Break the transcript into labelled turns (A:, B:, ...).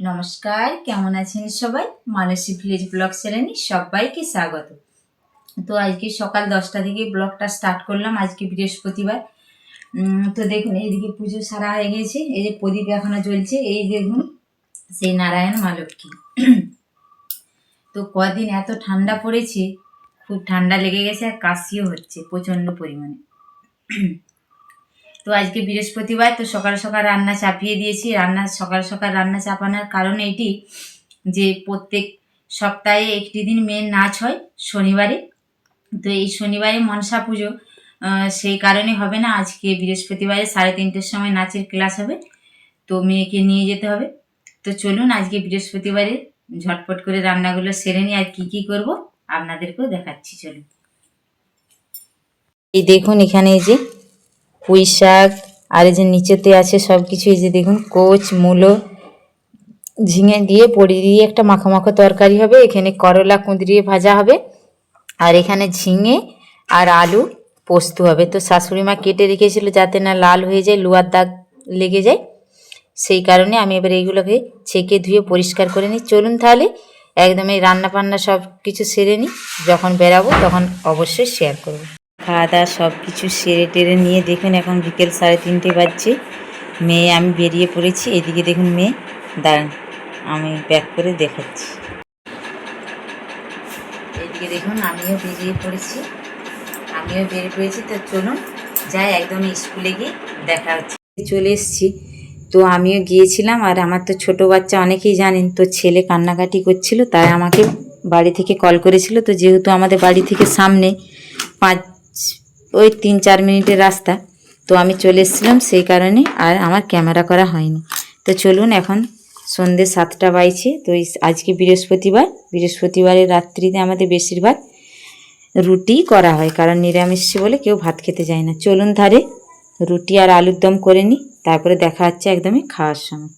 A: নমস্কার, কেমন আছেন সবাই? মানসী ভিলেজ ব্লগ চ্যানেলে সবাইকে স্বাগত। তো আজকে সকাল 10টা থেকে ব্লগটা স্টার্ট করলাম। আজকে বৃহস্পতিবার। তো দেখুন, এইদিকে পুজো সারা হয়ে গেছে। এই যে প্রদীপ এখনো জ্বলছে। এই দেখুন, সেই নারায়ণ মা লক্ষ্মী। তো কদিন এত ঠান্ডা পড়েছে, খুব ঠান্ডা লেগে গেছে আর কাশিও হচ্ছে প্রচণ্ড পরিমাণে। তো আজকে বৃহস্পতিবার, তো সকাল সকাল রান্না চাপিয়ে দিয়েছি। সকাল সকাল রান্না চাপানোর কারণ এটি যে প্রত্যেক সপ্তাহে একটি দিন মেয়ের নাচ হয় শনিবারে। তো এই শনিবারে মনসা পুজো, সেই কারণে হবে না। আজকে বৃহস্পতিবারে 3:30টার সময় নাচের ক্লাস হবে, তো মেয়েকে নিয়ে যেতে হবে। তো চলুন আজকে বৃহস্পতিবারে ঝটপট করে রান্নাগুলো সেরে নিই, আর কি কি করব আপনাদেরকেও দেখাচ্ছি। চলুন। এই দেখুন, এখানে এই যে পুঁই শাক, আর এই যে নিচেতে আছে সব কিছু। এই যে দেখুন, কোচ, মূলো, ঝিঙে দিয়ে বড়ি দিয়ে একটা মাখো মাখো তরকারি হবে। এখানে করলা কুঁদরিয়ে ভাজা হবে, আর এখানে ঝিঙে আর আলু পোস্ত হবে। তো শাশুড়ি মা কেটে রেখেছিল যাতে না লাল হয়ে যায়, লোহার দাগ লেগে যায়, সেই কারণে আমি এবার এইগুলোকে ছেঁকে ধুয়ে পরিষ্কার করে নিই। চলুন তাহলে একদম এই রান্না বান্না সব কিছু সেরে নিই, যখন বেরাবো তখন অবশ্যই শেয়ার করবো। খাওয়া দাওয়া সব কিছু সেরে টেরে নিয়ে দেখুন, এখন বিকেল 3:30 বাজছে। মেয়ে আমি বেরিয়ে পড়েছি। এদিকে দেখুন, মেয়ে দাঁড়ান, আমি ব্যাক করে দেখাচ্ছি। এদিকে দেখুন, আমিও বেরিয়ে পড়েছি। তো চলুন যাই, একদম স্কুলে গিয়ে দেখা হচ্ছে। চলে এসেছি। তো আমিও গিয়েছিলাম, আর আমার তো ছোটো বাচ্চা অনেকেই জানেন, তো ছেলে কান্নাকাটি করছিল, তাই আমাকে বাড়ি থেকে কল করেছিল। তো যেহেতু আমাদের বাড়ি থেকে সামনে 3-4 মিনিটের রাস্তা, তো আমি চলে এসেছিলাম, সেই কারণে আর আমার ক্যামেরা করা হয়নি। তো চলুন, এখন সন্ধ্যে 7টা বাজছে। তো আজকে বৃহস্পতিবারের রাত্রিতে আমাদের বেশিরভাগ রুটি করা হয়, কারণ নিরামিষ বলে কেউ ভাত খেতে যায় না। চলুন ধারে রুটি আর আলুর দম করে নিই, তারপরে দেখা হচ্ছে একদমই খাওয়ার সময়।